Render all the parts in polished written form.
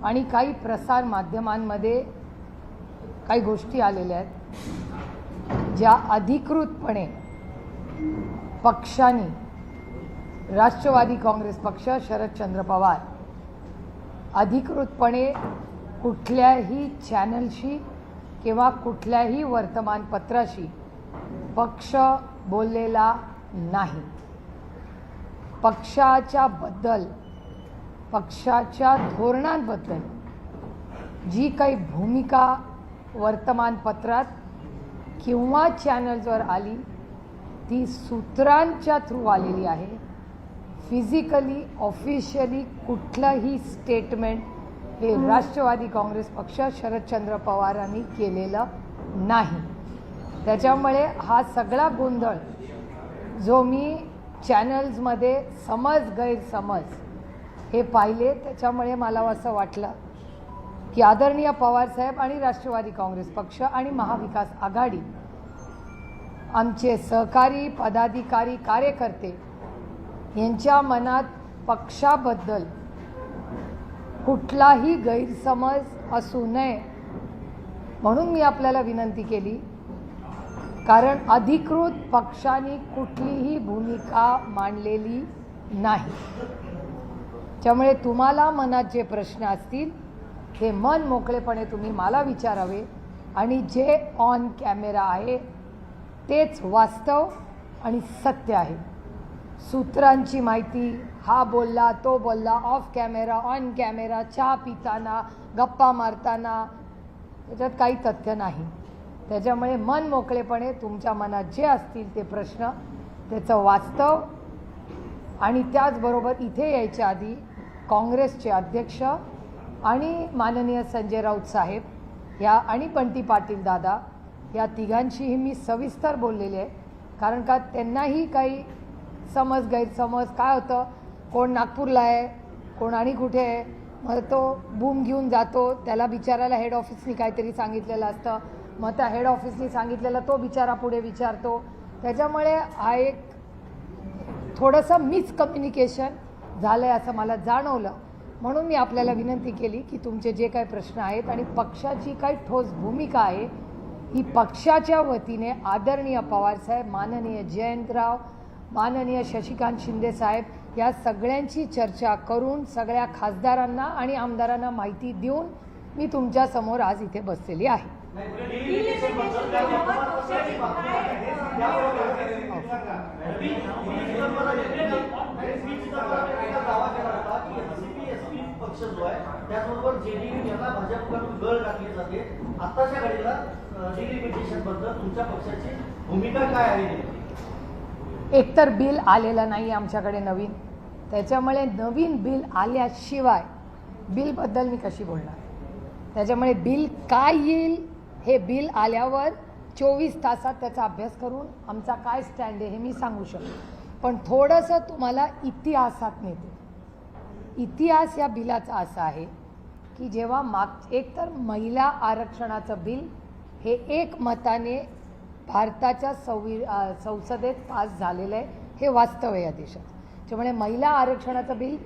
आणि काही प्रसार माध्यमांमध्ये काही गोष्टी आलेल्या आहेत ज्या अधिकृतपणे पक्षाने, राष्ट्रवादी काँग्रेस पक्ष, शरदचंद्र पवार अधिकृतपणे कुठल्याही चॅनलशी किंवा कुठल्याही वर्तमानपत्राशी पक्ष बोललेला नाही. पक्षाच्या धोरणांबद्दल जी काही भूमिका वर्तमानपत्रात किंवा चॅनल्सवर आली ती सूत्रांच्या थ्रू आलेली आहे. फिजिकली ऑफिशियली कुठलंही स्टेटमेंट हे राष्ट्रवादी काँग्रेस पक्ष, शरदचंद्र पवारांनी केलेलं नाही. त्याच्यामुळे हा सगळा गोंधळ जो मी चॅनल्समध्ये गैरसमज हे पाहिले, त्याच्यामुळे मला असं वाटलं की आदरणीय पवारसाहेब आणि राष्ट्रवादी काँग्रेस पक्ष आणि महाविकास आघाडी, आमचे सहकारी, पदाधिकारी, कार्यकर्ते यांच्या मनात पक्षाबद्दल कुठलाही गैरसमज असू नये म्हणून मी आपल्याला विनंती केली. कारण अधिकृत पक्षाने कुठलीही भूमिका मांडलेली नाही. त्यामुळे तुम्हाला मनात जे प्रश्न असतील ते मन मोकळेपणे तुम्ही मला विचारावे आणि जे ऑन कॅमेरा आहे तेच वास्तव आणि सत्य आहे. सूत्रांची माहिती, हा बोलला, तो बोलला, ऑफ कॅमेरा, ऑन कॅमेरा, चहा पिताना, गप्पा मारताना, त्याच्यात काही तथ्य नाही. त्याच्यामुळे मन मोकळेपणे तुमच्या मनात जे असतील ते प्रश्न, त्याचं वास्तव आणि त्याचबरोबर इथे यायच्या आधी काँग्रेसचे अध्यक्ष आणि माननीय संजय राऊत साहेब या आणि बंटी पाटील दादा या तिघांशीही मी सविस्तर बोललेले आहे. कारण का त्यांनाही काही गैरसमज काय होतं, कोण नागपूरला आहे, कोण आणि कुठे आहे, मग तो बूम घेऊन जातो, त्याला बिचारायला हेड ऑफिसनी काहीतरी सांगितलेलं असतं, मग त्या हेड ऑफिसनी सांगितलेलं तो बिचारा पुढे विचारतो. त्याच्यामुळे हा एक थोडंसं मिसकम्युनिकेशन झालं आहे असं मला जाणवलं. म्हणून मी आपल्याला विनंती केली की तुमचे जे काही प्रश्न आहेत आणि पक्षाची काही ठोस भूमिका आहे ही पक्षाच्या वतीने आदरणीय पवारसाहेब, माननीय जयंतराव, माननीय शशिकांत शिंदे साहेब या सगळ्यांची चर्चा करून सगळ्या खासदारांना आणि आमदारांना माहिती देऊन मी तुमच्या समोर आज इथे बसलेली आहे. एकतर बिल आलेलं नाही आमच्याकडे नवीन, त्याच्यामुळे नवीन बिल आल्याशिवाय बिलबद्दल मी कशी बोलणार. त्याच्यामुळे बिल काय येईल हे बिल आल्यावर 24 तासात त्याचा अभ्यास करून आमचा काय स्टँड आहे हे मी सांगू शकतो. पण थोडंसं तुम्हाला इतिहासात नेते. इतिहास या बिलाचा असा आहे की जेव्हा एकतर महिला आरक्षणाचं बिल हे एकमताने भारताच्या संसदेत पास झालेलं आहे, हे वास्तव आहे या देशात. त्यामुळे महिला आरक्षणाचं बिल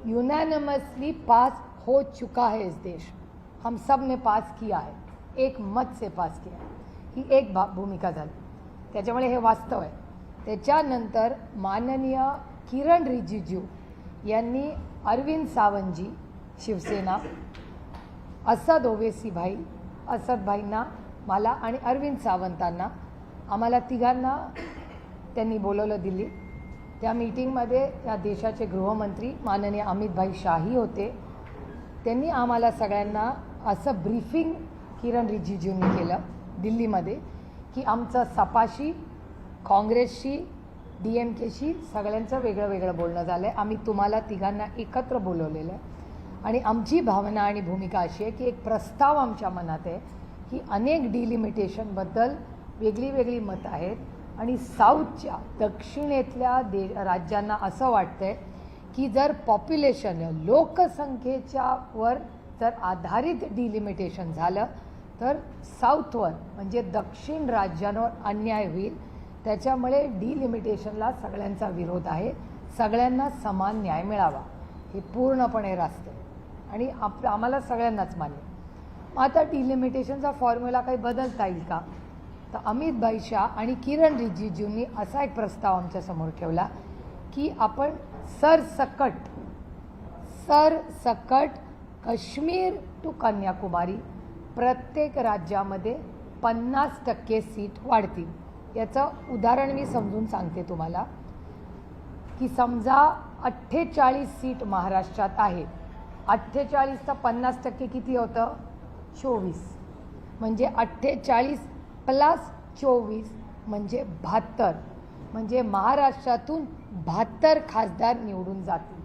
यूनॅनिमसली पास हो चुका है इस देश. हम सब ने पास किया है, एक मत से पास किया है, ही एक भूमिका झाली. त्याच्यामुळे हे वास्तव आहे. त्याच्यानंतर माननीय किरण रिजिजू यांनी अरविंद सावंतजी शिवसेना, असद ओवेसी भाई, असद भाईंना, मला आणि अरविंद सावंतांना, आम्हाला तिघांना त्यांनी बोलवलं दिल्लीत. त्या मीटिंगमध्ये या देशाचे गृहमंत्री माननीय अमित भाई शाही होते. त्यांनी आम्हाला सगळ्यांना असं ब्रीफिंग किरण रिजिजूंनी केलं दिल्लीमध्ये की आमचं सपाशी, काँग्रेसशी, DMKशी सगळ्यांचं वेगळं वेगळं बोलणं झालं आहे. आम्ही तुम्हाला तिघांना एकत्र बोलवलेलं आहे आणि आमची भावना आणि भूमिका अशी आहे की एक प्रस्ताव आमच्या मनात आहे की अनेक डिलिमिटेशनबद्दल वेगळी वेगळी मतं आहेत आणि साऊथच्या, दक्षिणेतल्या राज्यांना असं वाटतं आहे की जर पॉप्युलेशन, लोकसंख्येच्या वर जर आधारित डिलिमिटेशन झालं तर साऊथवर म्हणजे दक्षिण राज्यांवर अन्याय होईल. त्याच्यामुळे डिलिमिटेशनला सगळ्यांचा विरोध आहे. सगळ्यांना समान न्याय मिळावा हे पूर्णपणे रास्त आहे. आणि आम्हाला सगळ्यांनाच मान्य. मग आता डिलिमिटेशनचा फॉर्म्युला काही बदलता येईल का? तर अमित भाई शाह आणि किरण रिजिजूंनी असा एक प्रस्ताव आमच्यासमोर ठेवला की आपण सरसकट काश्मीर टू कन्याकुमारी प्रत्येक राज्यामध्ये 50% सीट वाढतील. याचं उदाहरण मी समजून सांगते तुम्हाला की समजा 48 सीट महाराष्ट्रात आहे. 48 तर 50% किती होतं? 24. म्हणजे 48 प्लस 24 म्हणजे 72. म्हणजे महाराष्ट्रातून 72 खासदार निवडून जातील.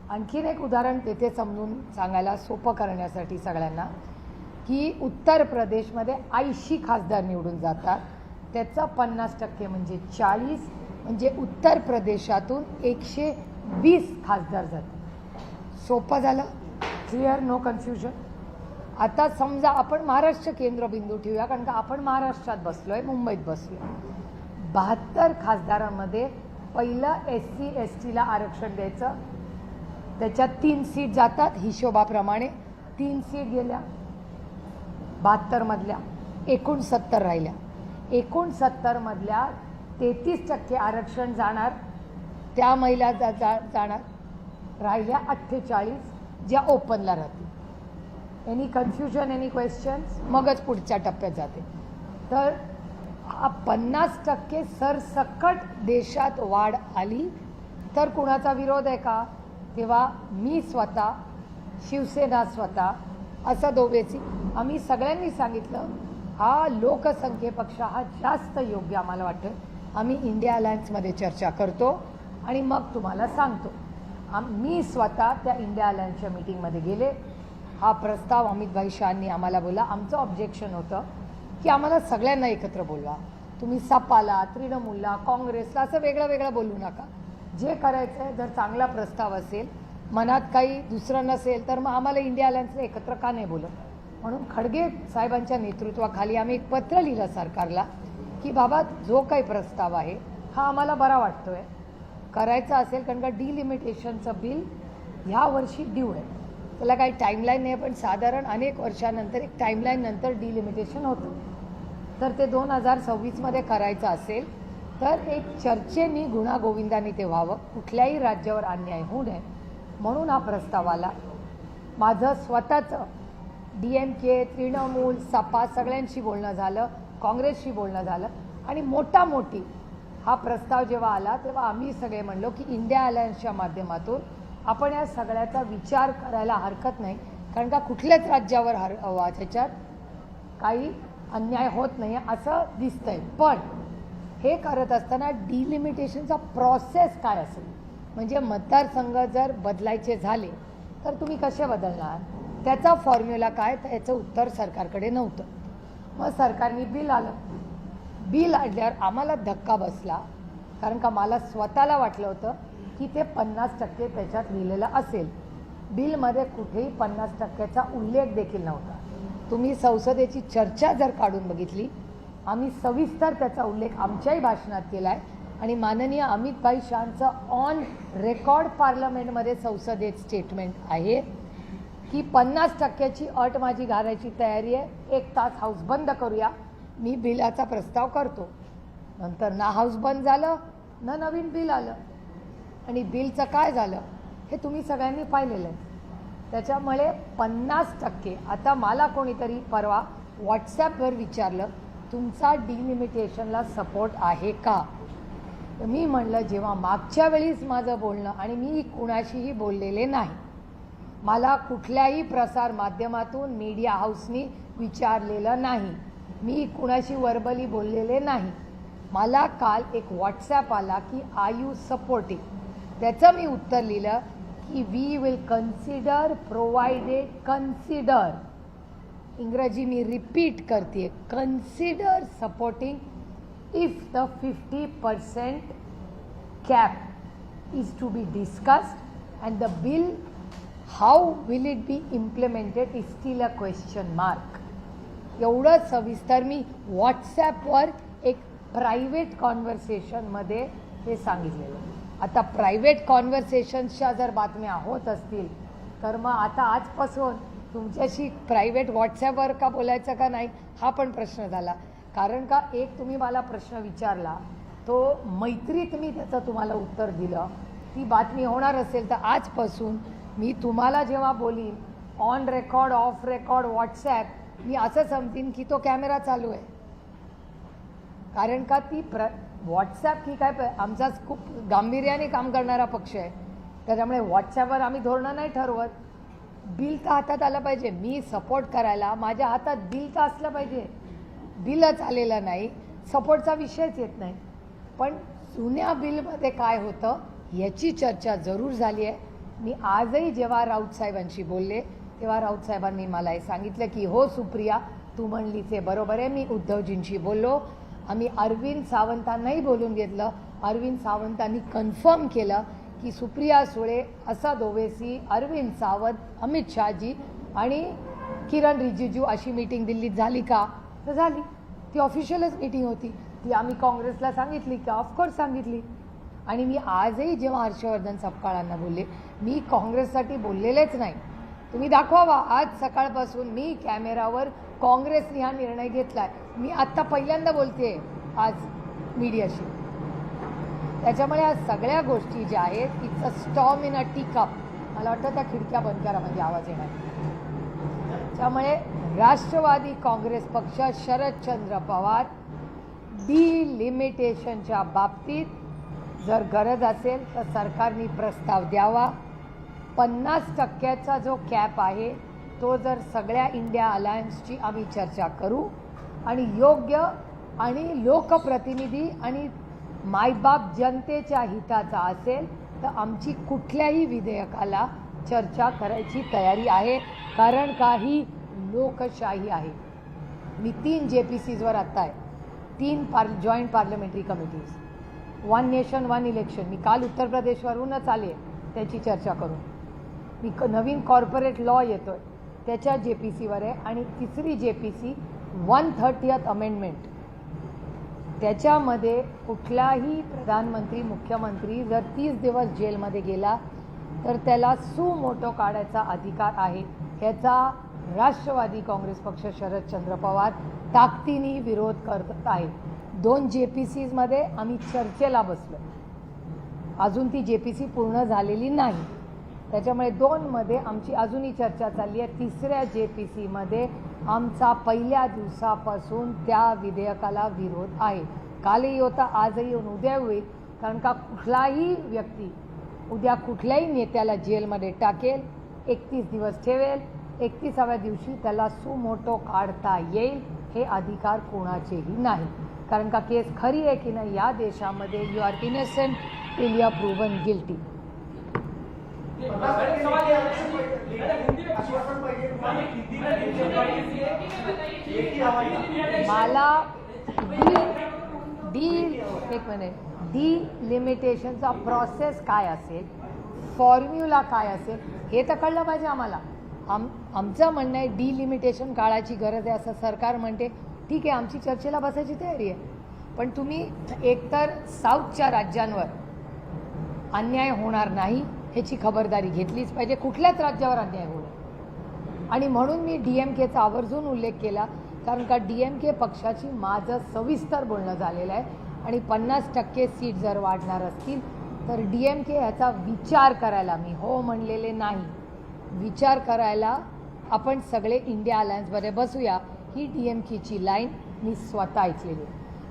आणखीन एक उदाहरण तेथे समजून सांगायला सोपं करण्यासाठी सगळ्यांना की उत्तर प्रदेशमध्ये 80 खासदार निवडून जातात. त्याचा 50% म्हणजे 40. म्हणजे उत्तर प्रदेशातून 120 खासदार जातात. सोपं झालं? क्लिअर? No confusion? आता समजा आपण महाराष्ट्र केंद्रबिंदू ठेवूया, कारण का आपण महाराष्ट्रात बसलोय, मुंबईत बसलोय. 72 खासदारांमध्ये पहिलं SC STला आरक्षण द्यायचं. त्याच्यात 3 सीट जातात हिशोबाप्रमाणे. 3 सीट गेल्या 72 मधल्या, एकूण 70 राहिल्या. एकूण 70 मधल्या 33% आरक्षण जाणार, त्या महिला जाणार. राहिल्या 48 ज्या ओपनला राहतील. Any confusion, any questions? मगच पुढच्या टप्प्यात जाते. तर 50% सरसकट देशात वाढ आली तर कुणाचा विरोध आहे का? तेव्हा मी स्वतः, शिवसेना स्वतः, असं दोघेची आम्ही सगळ्यांनी सांगितलं हा लोकसंख्ये पक्ष हा जास्त योग्य आम्हाला वाटतं. आम्ही इंडिया अलायन्समध्ये चर्चा करतो आणि मग तुम्हाला सांगतो. मी स्वतः त्या इंडिया अलायन्सच्या मीटिंगमध्ये गेले. हा प्रस्ताव अमित भाई शाहनी आम्हाला बोला. आमचं ऑब्जेक्शन होतं की आम्हाला सगळ्यांना एकत्र बोलवा. तुम्ही सपाला, तृणमूलला, काँग्रेसला असं वेगळं वेगळं बोलू नका. जे करायचं आहे, जर चांगला प्रस्ताव असेल, मनात काही दुसरं नसेल, तर मग आम्हाला इंडिया अलायन्सला एकत्र का नाही बोलत? म्हणून खडगे साहेबांच्या नेतृत्वाखाली आम्ही एक पत्र लिहिलं सरकारला की बाबा जो काही प्रस्ताव आहे हा आम्हाला बरा वाटतो आहे, करायचं असेल, कारण का डिलिमिटेशनचं बिल ह्या वर्षी ड्यू आहे. त्याला काही टाईमलाईन नाही, पण साधारण अनेक वर्षानंतर एक टाईमलाईन नंतर डिलिमिटेशन होतं. तर ते 2026मध्ये करायचं असेल तर एक चर्चेनी गुणागोविंदाने ते व्हावं, कुठल्याही राज्यावर अन्याय होऊ नये म्हणून हा प्रस्ताव आला. माझं स्वतःचं DMK, तृणमूल, सपा सगळ्यांशी बोलणं झालं, काँग्रेसशी बोलणं झालं आणि मोठी हा प्रस्ताव जेव्हा आला तेव्हा आम्ही सगळे म्हणलो की इंडिया अलायन्सच्या माध्यमातून आपण या सगळ्याचा विचार करायला हरकत नाही, कारण का कुठल्याच राज्यावर त्याच्यात काही अन्याय होत नाही असं दिसतंय. पण हे करत असताना डिलिमिटेशनचा प्रोसेस काय असेल, म्हणजे मतदारसंघ जर बदलायचे झाले तर तुम्ही कसे बदलणार, त्याचा फॉर्म्युला काय, तर याचं उत्तर सरकारकडे नव्हतं. मग सरकारने बिल आलं. बिल आणल्यावर आम्हाला धक्का बसला, कारण का मला स्वतःला वाटलं होतं की ते 50% त्याच्यात लिहिलेलं असेल. बिलमध्ये कुठेही 50%चा उल्लेख देखील नव्हता. तुम्ही संसदेची चर्चा जर काढून बघितली, आम्ही सविस्तर त्याचा उल्लेख आमच्याही भाषणात केला आहे आणि माननीय अमित भाई शाहचं ऑन रेकॉर्ड पार्लमेंटमध्ये संसदेत स्टेटमेंट आहे की 50%ची अट माझी घालायची तयारी आहे. 1 तास हाऊस बंद करूया, मी बिलाचा प्रस्ताव करतो. नंतर ना हाऊस बंद झालं ना नवीन बिल आलं आणि बिलचं काय झालं हे तुम्ही सगळ्यांनी पाहिलेलं आहे. त्याच्यामुळे 50%, आता मला कोणीतरी परवा व्हॉट्सॲपवर विचारलं तुमचा डिलिमिटेशनला सपोर्ट आहे का, तर मी म्हणलं जेव्हा मागच्या वेळीच माझं बोलणं, आणि मी कुणाशीही बोललेले नाही, मला कुठल्याही प्रसार माध्यमातून मीडिया हाऊसनी विचारलेलं नाही, मी कुणाशी वर्बली बोललेले नाही. मला काल एक व्हॉट्सॲप आला की आर यू सपोर्टिंग, त्याचं मी उत्तर लिहिलं की we will consider provided, consider, इंग्रजी मी रिपीट करते, consider supporting if the 50% cap is to be discussed and the bill how will it be implemented is still a question mark. एवढं सविस्तर मी व्हॉट्सॲपवर एक प्रायव्हेट कॉन्व्हर्सेशनमध्ये हे सांगितलेलं. आता प्रायव्हेट कॉन्व्हर्सेशन्सच्या जर बातम्या होत असतील तर मग आता आजपासून तुमच्याशी प्रायव्हेट व्हॉट्सॲपवर का बोलायचं का नाही हा पण प्रश्न झाला. कारण का एक तुम्ही मला प्रश्न विचारला तो मैत्रीत मी त्याचं तुम्हाला उत्तर दिलं. ती बातमी होणार असेल तर आजपासून मी तुम्हाला जेव्हा बोलीन on record off record WhatsApp मी असं समजीन की तो कॅमेरा चालू आहे. कारण का ती व्हॉट्सॲप ही काय आमचा खूप गांभीर्याने काम करणारा पक्ष आहे. त्याच्यामुळे व्हॉट्सॲपवर आम्ही धोरणं नाही ठरवत. बिल तर हातात आलं पाहिजे. मी सपोर्ट करायला माझ्या हातात बिल तर असलं पाहिजे. बिलच आलेलं नाही, सपोर्टचा विषयच येत नाही. पण जुन्या बिलमध्ये काय होतं याची चर्चा जरूर झाली आहे. मी आजही जेव्हा राऊत साहेबांशी बोलले तेव्हा राऊत साहेबांनी मला हे सांगितलं की हो सुप्रिया तू म्हणली ते बरोबर आहे. मी उद्धवजींशी बोललो. आम्ही अरविंद सावंतांनाही बोलून घेतलं. अरविंद सावंतांनी कन्फर्म केलं की सुप्रिया सुळे, असद ओवेसी, अरविंद सावंत, अमित शहाजी आणि किरण रिजिजू अशी मीटिंग दिल्लीत झाली का तर झाली. ती ऑफिशियलच मीटिंग होती. ती आम्ही काँग्रेसला सांगितली का ऑफकोर्स सांगितली. आणि मी आजही जेव्हा हर्षवर्धन सपकाळांना बोलले मी काँग्रेससाठी बोललेलेच नाही. तुम्ही दाखवावा आज सकाळपासून मी कॅमेरावर काँग्रेसने हा निर्णय घेतला आहे. मी आत्ता पहिल्यांदा बोलते आज मीडियाशी. त्याच्यामुळे या सगळ्या गोष्टी ज्या आहेत it's a storm in a tea cup. मला वाटतं त्या खिडक्या बंद करा म्हणजे आवाज येणार. त्यामुळे राष्ट्रवादी काँग्रेस पक्ष शरदचंद्र पवार डिलिमिटेशनच्या बाबतीत जर गरज असेल तर सरकारने प्रस्ताव द्यावा. 50% जो कॅप आहे तो जर सगळ्या इंडिया अलायन्सची आम्ही चर्चा करू आणि योग्य आणि लोकप्रतिनिधी आणि मायबाप जनतेच्या हिताचा असेल तर आमची कुठल्याही विधेयकाला चर्चा करायची तयारी आहे. कारण काही लोकशाही आहे. मी 3 JPCजवर आत्ता आहे. 3 joint parliamentary committees, 1 nation 1 election. मी काल उत्तर प्रदेशवरूनच आले त्याची चर्चा करून. मी नवीन कॉर्पोरेट लॉ येतो आहे त्याच्या JPCवर आहे. आणि 3री JPC 130th अमेंडमेंट. त्याच्यामध्ये कुठलाही प्रधानमंत्री मुख्यमंत्री जर 30 दिवस जेलमध्ये गेला तर त्याला सुमोटो काढायचा अधिकार आहे. याचा राष्ट्रवादी काँग्रेस पक्ष शरदचंद्र पवार ताकदीने विरोध करत आहे. 2 JPCमध्ये आम्ही चर्चेला बसलो. अजून ती JPC पूर्ण झालेली नाही. त्याच्यामुळे 2मध्ये आमची अजूनही चर्चा चालली आहे. 3ऱ्या JPCमध्ये आमचा पहिल्या दिवसापासून त्या विधेयकाला विरोध आहे. कालही होता, आजही येऊन उद्या होईल. कारण का कुठलाही व्यक्ती उद्या कुठल्याही नेत्याला जेलमध्ये टाकेल, 31 दिवस ठेवेल, 31व्या दिवशी त्याला सुमोटो काढता येईल. हे अधिकार कोणाचेही नाही. कारण का केस खरी आहे की नाही या देशामध्ये you are innocent till you are proven guilty. मला डिलिमिटेशनचा प्रोसेस काय असेल, फॉर्म्युला काय असेल हे तर कळलं पाहिजे आम्हाला. आमचं म्हणणं आहे डिलिमिटेशन काळाची गरज आहे असं सरकार म्हणते. ठीक आहे, आमची चर्चेला बसायची तयारी आहे. पण तुम्ही एकतर साऊथच्या राज्यांवर अन्याय होणार नाही ह्याची खबरदारी घेतलीच पाहिजे. कुठल्याच राज्यावर अन्याय होणार. आणि म्हणून मी DMKचा आवर्जून उल्लेख केला. कारण का DMK पक्षाची माझं सविस्तर बोलणं झालेलं आहे. आणि 50% सीट जर वाढणार असतील तर DMK ह्याचा विचार करायला, मी हो म्हणलेले नाही, विचार करायला आपण सगळे इंडिया अलायन्समध्ये बसूया. ही DMKची लाईन मी स्वतः ऐकलेली.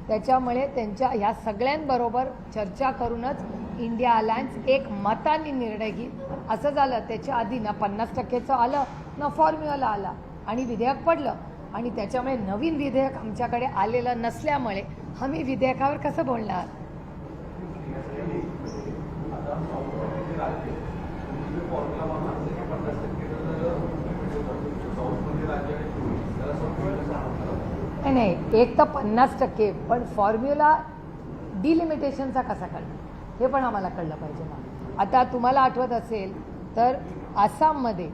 त्याच्यामुळे त्यांच्या ह्या सगळ्यांबरोबर चर्चा करूनच इंडिया अलायन्स एक मताने निर्णय घेईल. असं झालं त्याच्या आधी ना 50%चं आलं ना फॉर्म्युला आला आणि विधेयक पडलं. आणि त्याच्यामुळे नवीन विधेयक आमच्याकडे आलेलं नसल्यामुळे आम्ही विधेयकावर कसं बोलणार. नाही, एक तर 50%, पण फॉर्म्युला डिलिमिटेशनचा कसा कळणार हे पण आम्हाला कळलं पाहिजे ना. आता तुम्हाला आठवत असेल तर आसाममध्ये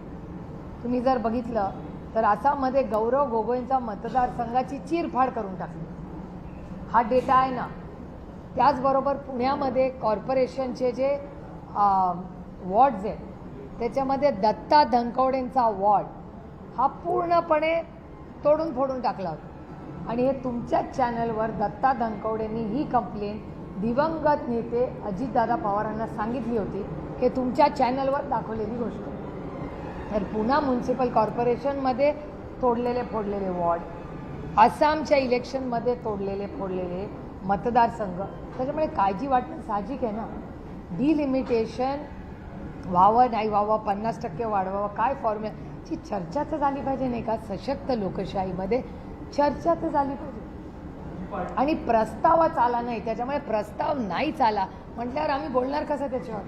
तुम्ही जर बघितलं तर आसाममध्ये गौरव गोगोईंचा मतदारसंघाची चीरफाड करून टाकली. हा डेटा आहे ना. त्याचबरोबर पुण्यामध्ये कॉर्पोरेशनचे जे वॉर्ड्स आहेत त्याच्यामध्ये दत्ता धनकवडेंचा वॉर्ड हा पूर्णपणे तोडून फोडून टाकला होता आणि हे तुमच्याच चॅनलवर दत्ता धनकवडेंनी ही कंप्लेंट दिवंगत नेते अजितदादा पवारांना सांगितली होती, हे तुमच्या चॅनलवर दाखवलेली गोष्ट. तर पुन्हा म्युन्सिपल कॉर्पोरेशनमध्ये तोडलेले फोडलेले वॉर्ड, आसामच्या इलेक्शनमध्ये तोडलेले फोडलेले मतदारसंघ, त्याच्यामुळे काळजी वाटणं साहजिक आहे ना. डिलिमिटेशन व्हावं नाही व्हावं, 50% वाढवावं, काय फॉर्म्युलाची चर्चा तर झाली पाहिजे नाही का. सशक्त लोकशाहीमध्ये चर्चा तर झाली पाहिजे. आणि प्रस्तावच आला नाही, त्याच्यामुळे प्रस्ताव नाहीच आला म्हटल्यावर आम्ही बोलणार कसं त्याच्यावर.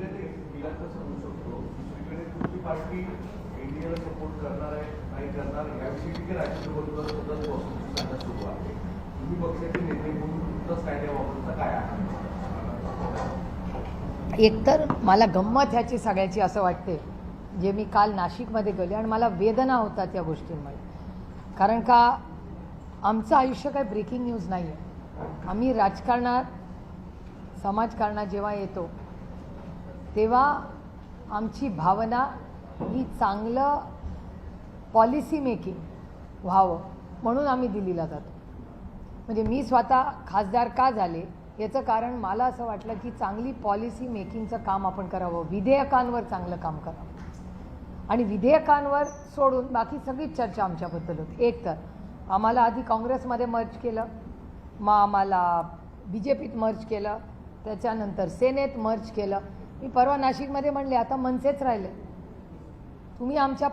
एकतर मला गंमत ह्याची सगळ्याची असं वाटते, जे मी काल नाशिकमध्ये गेले आणि मला वेदना होतात या गोष्टींमुळे. कारण का आमचं आयुष्य काही ब्रेकिंग न्यूज नाही आहे. आम्ही राजकारणात समाजकारणात जेव्हा येतो तेव्हा आमची भावना ही चांगलं पॉलिसी मेकिंग व्हावं म्हणून आम्ही दिल्लीला जातो. म्हणजे मी स्वतः खासदार का झाले याचं कारण मला असं वाटलं की चांगली पॉलिसी मेकिंगचं काम आपण करावं, विधेयकांवर चांगलं काम करावं. आणि विधेयकांवर सोडून बाकी सगळीच चर्चा आमच्याबद्दल होती. एक तर आम्हाला आधी काँग्रेसमध्ये मर्ज केलं, मग आम्हाला BJPत मर्ज केलं, त्याच्यानंतर सेनेत मर्ज केलं. मी परवा नाशिकमध्ये म्हणले आता मनसेच राहिले. तुम्ही आमच्या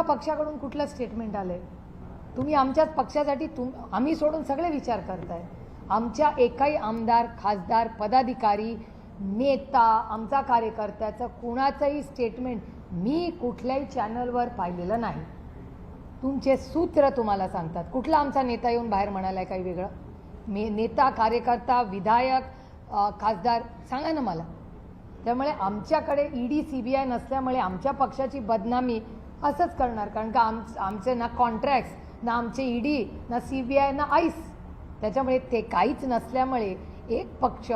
पक्षाकडून कुठलं स्टेटमेंट आलं आहे? तुम्ही आमच्याच पक्षासाठी आम्ही सोडून सगळे विचार करताय. आमच्या एकाही आमदार, खासदार, पदाधिकारी, नेता, आमचा कार्यकर्त्याचं कुणाचंही स्टेटमेंट मी कुठल्याही चॅनलवर पाहिलेलं नाही. तुमचे सूत्र तुम्हाला सांगतात. कुठला आमचा नेता येऊन बाहेर म्हणाला आहे काही वेगळं? नेता, कार्यकर्ता, विधायक, खासदार सांगा ना मला. त्यामुळे आमच्याकडे ED CBI नसल्यामुळे आमच्या पक्षाची बदनामी असंच करणार. कारण का आमचे ना कॉन्ट्रॅक्ट्स, ना आमचे ED, ना CBI, ना ICE. त्याच्यामुळे ते काहीच नसल्यामुळे एक पक्ष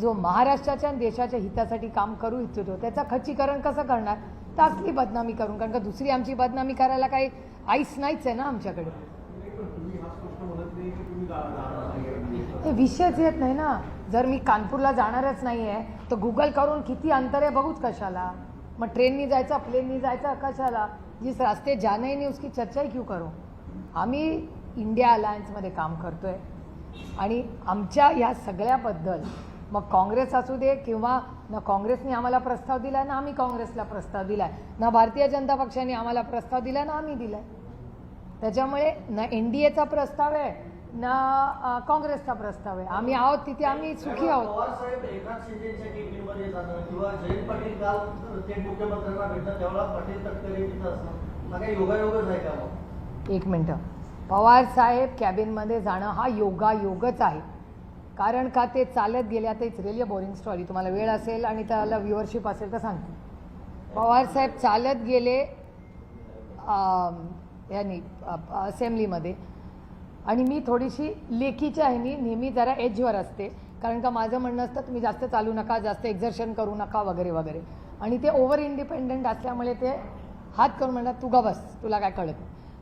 जो महाराष्ट्राच्या आणि देशाच्या हितासाठी काम करू इच्छितो त्याचं खच्चीकरण कसं करणार? तर असली बदनामी करून. कारण का दुसरी आमची बदनामी करायला काही आईस नाहीच आहे ना आमच्याकडे. हे विषयच येत नाही ना. जर मी कानपूरला जाणारच नाही आहे तर गुगल करून किती अंतर आहे बघूच कशाला. मग ट्रेननी जायचं, प्लेननी जायचं कशाला? जिस रास्ते जाना ही नहीं उसकी चर्चा ही क्यों करो. आम्ही इंडिया अलायन्समध्ये काम करतोय आणि आमच्या या सगळ्याबद्दल मग काँग्रेस असू दे किंवा ना काँग्रेसने आम्हाला प्रस्ताव दिला ना आम्ही काँग्रेसला प्रस्ताव दिलाय, ना भारतीय जनता पक्षाने आम्हाला प्रस्ताव दिला ना आम्ही दिलाय. त्याच्यामुळे ना NDAचा प्रस्ताव आहे ना काँग्रेसचा प्रस्ताव आहे. आम्ही आहोत तिथे आम्ही सुखी आहोत. पवारसाहेब एकनाथ शिंदेच्या केबिनमध्ये जाणं किंवा जयंत पाटील काल ते मुख्यमंत्र्यांना भेटतात तेव्हा पाटील तटकरे तिथं असणं हा काही योगायोगच आहे का? मग एक मिनटं, पवारसाहेब कॅबिनमध्ये जाणं हा योगायोगच आहे. कारण का ते चालत गेले. आता it's really a boring story. तुम्हाला वेळ असेल आणि त्याला व्ह्युअरशिप असेल तर सांगते. पवारसाहेब चालत गेले यांनी असेंब्लीमध्ये आणि मी थोडीशी लेखीच्या ह्यानी नेहमी जरा एजवर असते. कारण का माझं म्हणणं असतं तुम्ही जास्त चालू नका, जास्त एक्झर्शन करू नका वगैरे वगैरे. आणि ते ओव्हर इंडिपेंडंट असल्यामुळे ते हात करून म्हणतात तू गा बस, तुला काय कळत.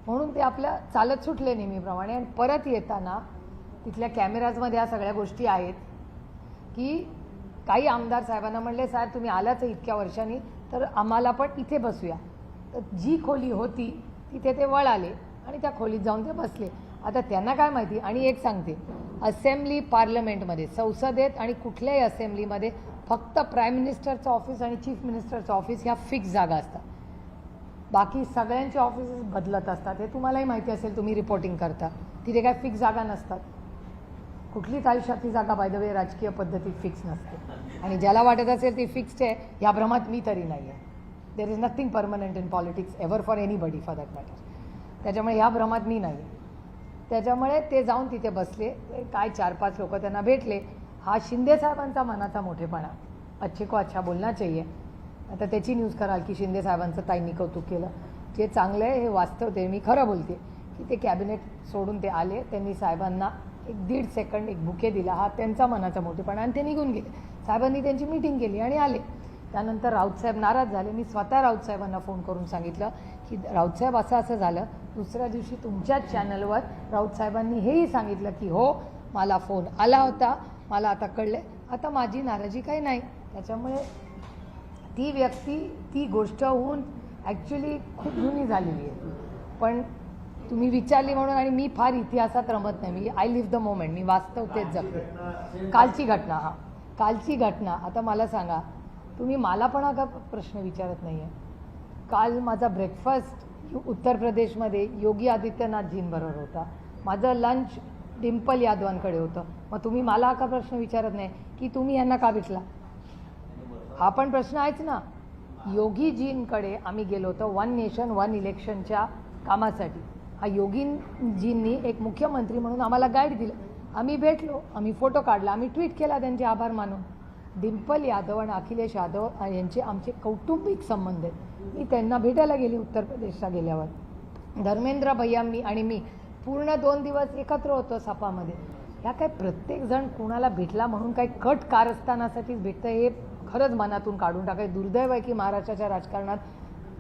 म्हणून ते आपलं चालत सुटले नेहमीप्रमाणे. आणि परत येताना तिथल्या कॅमेराजमध्ये ह्या सगळ्या गोष्टी आहेत की काही आमदार साहेबांना म्हणले साहेब तुम्ही आलाच इतक्या वर्षांनी तर आम्हाला पण इथे बसूया. तर जी खोली होती तिथे ते वळाले आणि त्या खोलीत जाऊन ते बसले. आता त्यांना काय माहिती. आणि एक सांगते, असेंब्ली पार्लमेंटमध्ये, संसदेत आणि कुठल्याही असेंब्लीमध्ये फक्त प्राईम मिनिस्टरचं ऑफिस आणि चीफ मिनिस्टरचं ऑफिस ह्या फिक्स जागा असतात. बाकी सगळ्यांचे ऑफिसेस बदलत असतात. हे तुम्हालाही माहिती असेल, तुम्ही रिपोर्टिंग करता. तिथे काय फिक्स जागा नसतात. कुठलीच आयुष्यातली जागा बाय द वे राजकीय पद्धतीत फिक्स नसते. आणि ज्याला वाटत असेल ती फिक्स्ड आहे ह्या भ्रमात मी तरी नाही आहे. There is nothing permanent in politics ever for anybody for that matter. त्याच्यामुळे ह्या भ्रमात मी नाही आहे. त्याच्यामुळे ते जाऊन तिथे बसले. काय 4-5 लोक त्यांना भेटले. हा शिंदेसाहेबांचा मनाचा मोठेपणा. अच्छे को अच्छा बोलना चाहिए. आता त्याची न्यूज कराल की शिंदेसाहेबांचं ताईंनी कौतुक केलं. जे चांगलं आहे हे वास्तव ते मी खरं बोलते की ते कॅबिनेट सोडून ते आले. त्यांनी साहेबांना 1-1.5 सेकंड एक बुके दिला. हा त्यांचा मनाचा मोठेपणा. आणि ते निघून गेले. साहेबांनी त्यांची मीटिंग केली आणि आले. त्यानंतर राऊतसाहेब नाराज झाले. मी स्वतः राऊतसाहेबांना फोन करून सांगितलं की राऊतसाहेब असं असं झालं. दुसऱ्या दिवशी तुमच्याच चॅनलवर राऊतसाहेबांनी हेही सांगितलं की हो मला फोन आला होता, मला आता कळले, आता माझी नाराजी काही नाही. त्याच्यामुळे ती व्यक्ती ती गोष्ट होऊन ॲक्च्युली खूप जुनी झालेली आहे. पण तुम्ही विचारली म्हणून, आणि मी फार इतिहासात रमत नाही, मी आय लिव्ह द मोमेंट, मी वास्तव तेच जगते. कालची घटना, हां कालची घटना. आता मला सांगा, तुम्ही मला पण हा प्रश्न विचारत नाही आहे. काल माझा ब्रेकफास्ट उत्तर प्रदेशमध्ये योगी आदित्यनाथजींबरोबर होता, माझं लंच डिम्पल यादवांकडे होतं. मग तुम्ही मला हा प्रश्न विचारत नाही की तुम्ही यांना का भेटला? हा पण प्रश्न आहेच ना. योगीजींकडे आम्ही गेलो होतो वन नेशन वन इलेक्शनच्या कामासाठी. हा योगीजींनी एक मुख्यमंत्री म्हणून आम्हाला गाईड दिलं. आम्ही भेटलो, आम्ही फोटो काढला, आम्ही ट्विट केला त्यांचे आभार मानून. डिम्पल यादव आणि अखिलेश यादव यांचे आमचे कौटुंबिक संबंध आहेत. मी त्यांना भेटायला गेली उत्तर प्रदेशला गेल्यावर. धर्मेंद्र भैया आणि मी पूर्ण 2 दिवस एकत्र होतो सपामध्ये. ह्या काय प्रत्येकजण कुणाला भेटला म्हणून काही कट कारस्थानासाठीच भेटतं हे खरंच मनातून काढून टाकाय. दुर्दैव आहे की महाराष्ट्राच्या राजकारणात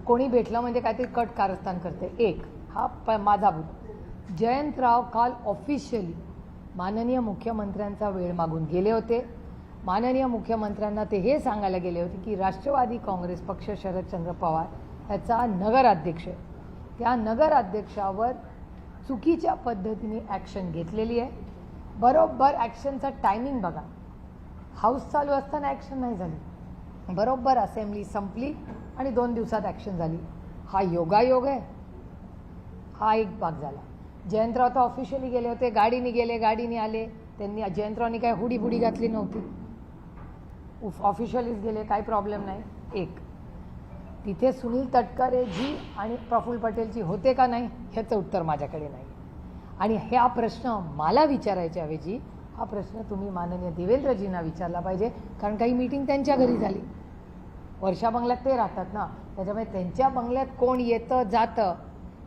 कोणी भेटलं म्हणजे काहीतरी कट कारस्थान करते. एक हा माझा बुद्ध. जयंतराव काल ऑफिशियली माननीय मुख्यमंत्र्यांचा वेळ मागून गेले होते. माननीय मुख्यमंत्र्यांना ते हे सांगायला गेले होते की राष्ट्रवादी काँग्रेस पक्ष शरदचंद्र पवार याचा नगराध्यक्ष आहे, त्या नगराध्यक्षावर चुकीच्या पद्धतीने ॲक्शन घेतलेली आहे. बरोबर ॲक्शनचा टायमिंग बघा, हाऊस चालू असताना ॲक्शन नाही झाली, बरोबर असेंब्ली संपली आणि 2 दिवसात ॲक्शन झाली. हा योगायोग आहे. हा एक भाग झाला. जयंतराव तर ऑफिशियली गेले होते, गाडीने गेले, गाडीने आले. त्यांनी जयंतरावनी काय हुडी घातली नव्हती, ऑफिशियलीच गेले, काही प्रॉब्लेम नाही. एक तिथे सुनील तटकरेजी आणि प्रफुल्ल पटेलजी होते का नाही ह्याचं उत्तर माझ्याकडे नाही. आणि हा प्रश्न मला विचारायच्या ऐवजी हा प्रश्न तुम्ही माननीय देवेंद्रजींना विचारला पाहिजे, कारण काही मीटिंग त्यांच्या घरी झाली. वर्षा बंगल्यात ते राहतात ना, त्याच्यामुळे त्यांच्या बंगल्यात कोण येतं जातं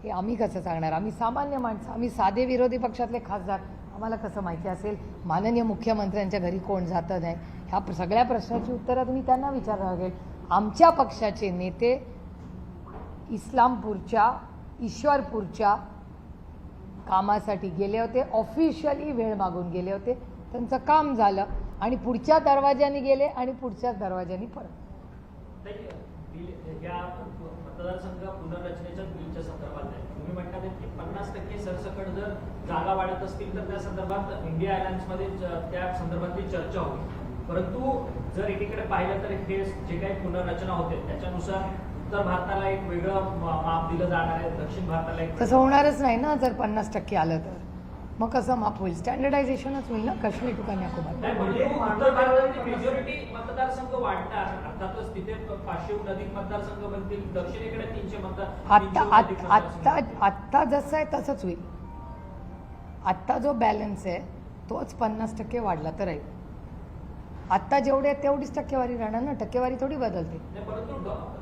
हे आम्ही कसं सांगणार? आम्ही सामान्य माणसं, आम्ही साधे विरोधी पक्षातले खासदार, आम्हाला कसं माहिती असेल माननीय मुख्यमंत्र्यांच्या घरी कोण जातं नाही? ह्या सगळ्या प्रश्नाची उत्तरं तुम्ही त्यांना विचारावं लागेल. आमच्या पक्षाचे नेते इस्लामपूरच्या ईश्वरपूरच्या कामासाठी गेले होते, ऑफिशियली वेळ मागून गेले होते, त्यांचं काम झालं आणि पुढच्या दरवाज्याने गेले आणि पुढच्याच दरवाज्याने परत. या मतदारसंघ पुनर्रचनेच्या बिलच्या संदर्भात आहे, तुम्ही म्हणतात की 50% सरसकट जर जागा वाढत असतील तर त्या संदर्भात इंडिया अलायन्समध्ये त्या संदर्भातली चर्चा होती. परंतु जर एकीकडे पाहिलं तर हे जे काही पुनर्रचना होते त्याच्यानुसार उत्तर भारताला एक वेगळं माप दिलं जाणार आहे, दक्षिण भारताला एक. तसं होणारच नाही ना. जर 50% आलं तर मग कसं माप होईल? स्टँडर्डायझेशनच होईल ना. काश्मीर टू कन्याकुमारी. म्हणजे उत्तर भारताची मेजॉरिटी मतदारसंघ वाढणार, अर्थातच तिथे 500हून अधिक मतदारसंघ बनतील, दक्षिणेकडे 300 आत्ता जसं आहे तसंच होईल. आत्ता जो बॅलन्स आहे तोच 50% वाढला तर आहे. आत्ता जेवढे आहेत तेवढीच टक्केवारी राहणार ना, टक्केवारी थोडी बदलते. परंतु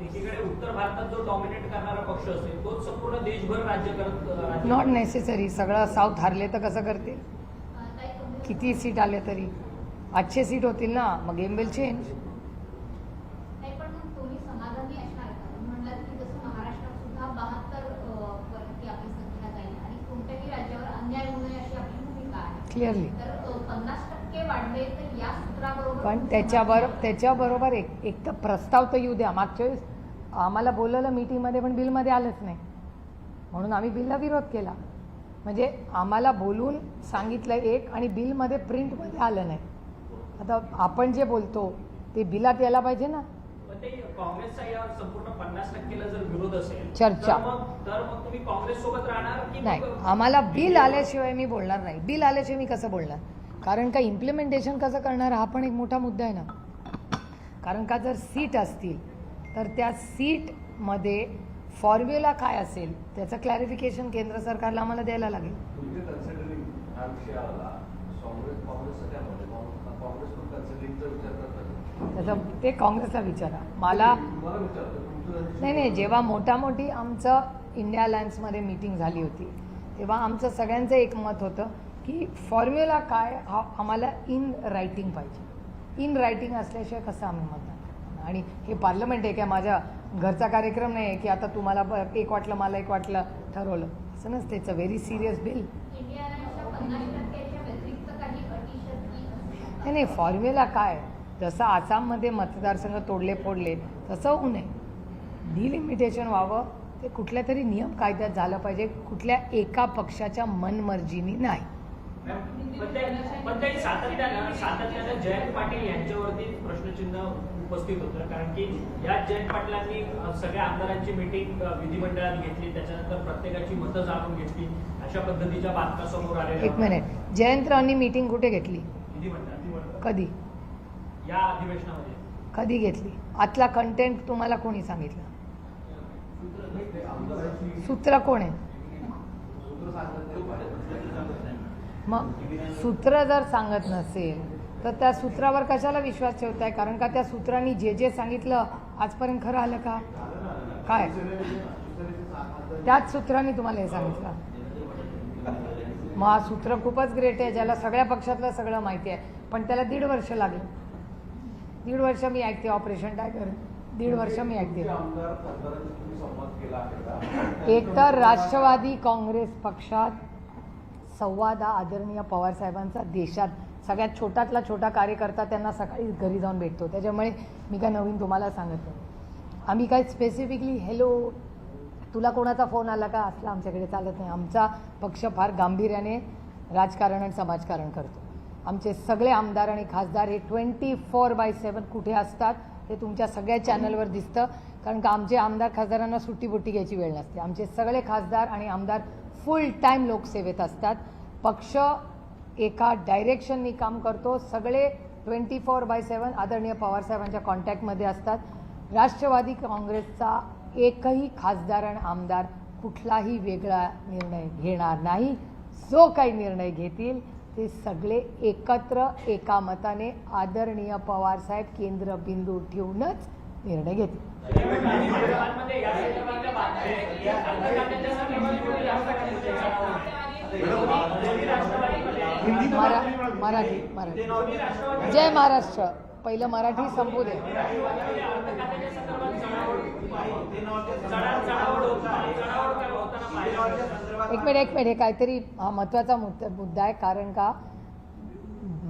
एकीकडे उत्तर भारतात जो डॉमिनेट करणारा पक्ष असेल तोच संपूर्ण देशभर राज्य करत. Not necessary. सगळं साऊथ हारले तर कसं करतील? किती सीट आले तरी 800 सीट होतील ना, मग गेम विल चेंज. क्लिअरली. पण त्याच्याबरोबर एक तर प्रस्ताव तर येऊ द्या. मागच्या वेळेस आम्हाला बोलवलं मीटिंगमध्ये पण बिलमध्ये आलंच नाही, म्हणून आम्ही बिलला विरोध केला. म्हणजे आम्हाला बोलून सांगितलं एक आणि बिलमध्ये प्रिंटमध्ये आलं नाही. आता आपण जे बोलतो ते बिलात यायला पाहिजे ना. काँग्रेसचा या संपूर्ण 50%ला जर विरोध असेल चर्चा तर मग तुम्ही काँग्रेस सोबत राहणार की नाही? आम्हाला बिल आल्याशिवाय मी बोलणार नाही. बिल आल्याशिवाय मी कसं बोलणार? कारण का इम्प्लिमेंटेशन कसं करणार हा पण एक मोठा मुद्दा आहे ना. कारण का जर सीट असतील तर त्या सीटमध्ये फॉर्म्युला काय असेल त्याचं क्लॅरिफिकेशन केंद्र सरकारला आम्हाला द्यायला लागेल. त्याचा ते काँग्रेसला विचारा. मला नाही. जेव्हा मोठी आमचं इंडिया अलायन्समध्ये मीटिंग झाली होती तेव्हा आमचं सगळ्यांचं एक मत होतं की फॉर्म्युला काय हा आम्हाला इन रायटिंग पाहिजे. इन रायटिंग असल्याशिवाय कसं आम्ही मतदान आणि हे पार्लमेंट आहे, काय माझ्या घरचा कार्यक्रम नाही आहे की आता तुम्हाला एक वाटलं मला एक वाटलं ठरवलं, असं नसतं. It's a very serious bill. नाही नाही, फॉर्म्युला काय, जसं आसाममध्ये मतदारसंघ तोडले फोडले तसं होऊ नये. डिलिमिटेशन व्हावं, ते कुठल्या तरी नियम कायद्यात झालं पाहिजे, कुठल्या एका पक्षाच्या मनमर्जीनी नाही. पण ते सातत्यानं जयंत पाटील यांच्यावरती प्रश्नचिन्ह उपस्थित होतं, कारण की या जयंत पाटलांनी सगळ्या आमदारांची मीटिंग विधिमंडळात घेतली, त्याच्यानंतर प्रत्येकाची मतं जाणून घेतली, अशा पद्धतीच्या बातम्या समोर आलेल्या. एक मिनिट, जयंतरावांनी मीटिंग कुठे घेतली, विधिमंडळात कधी, या अधिवेशनामध्ये कधी घेतली, आतला कंटेंट तुम्हाला कोणी सांगितलं, सूत्र कोण आहे? मग सूत्र जर सांगत नसेल तर त्या सूत्रावर कशाला विश्वास ठेवताय? कारण का त्या सूत्रांनी जे जे सांगितलं आजपर्यंत खरं आलं का? काय त्याच सूत्रांनी तुम्हाला हे सांगितलं? मग हा सूत्र खूपच ग्रेट आहे, ज्याला सगळ्या पक्षातलं सगळं माहिती आहे, पण त्याला 1.5 वर्ष लागलं. 1.5 वर्ष मी ऐकते ऑपरेशन टायगर, 1.5 वर्ष मी ऐकते. एक तर राष्ट्रवादी काँग्रेस पक्षात संवाद हा आदरणीय पवार साहेबांचा देशात सगळ्यात छोटातला छोटा कार्यकर्ता त्यांना सकाळी घरी जाऊन भेटतो, त्याच्यामुळे मी काय नवीन तुम्हाला सांगत नाही. आम्ही काय स्पेसिफिकली हॅलो तुला कोणाचा फोन आला का असला आमच्याकडे चालत नाही. आमचा पक्ष फार गांभीर्याने राजकारण आणि समाजकारण करतो. आमचे सगळे आमदार आणि खासदार हे 24/7 कुठे असतात हे तुमच्या सगळ्या चॅनलवर दिसतं, कारण का आमचे आमदार खासदारांना सुट्टी घ्यायची वेळ नसते. आमचे सगळे खासदार आणि आमदार फुल टाईम लोकसेवेत असतात. पक्ष एका डायरेक्शननी काम करतो. सगळे 24/7 आदरणीय पवारसाहेबांच्या कॉन्टॅक्टमध्ये असतात. राष्ट्रवादी काँग्रेसचा एकही खासदार आणि आमदार कुठलाही वेगळा निर्णय घेणार नाही. जो काही निर्णय घेतील ते सगळे एकत्र एका मताने आदरणीय पवारसाहेब केंद्रबिंदू ठेवूनच निर्णय घेतील. मराठी जय महाराष्ट्र. पहिलं मराठी संपू दे. एक मिनिट हे काहीतरी हा महत्त्वाचा मुद्दा आहे, कारण का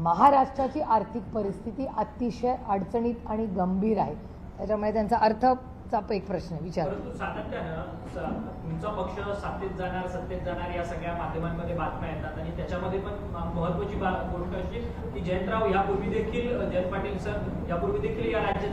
महाराष्ट्राची आर्थिक परिस्थिती अतिशय अडचणीत आणि गंभीर आहे, त्याच्यामुळे त्यांचा अर्थचा एक प्रश्न विचार. परंतु सातत्यानं तुमचा पक्ष सत्तेत जाणार या सगळ्या माध्यमांमध्ये बातम्या येतात, आणि त्याच्यामध्ये पण महत्वाची गोष्ट अशी की जयंत पाटील सर यापूर्वी देखील या राज्याचे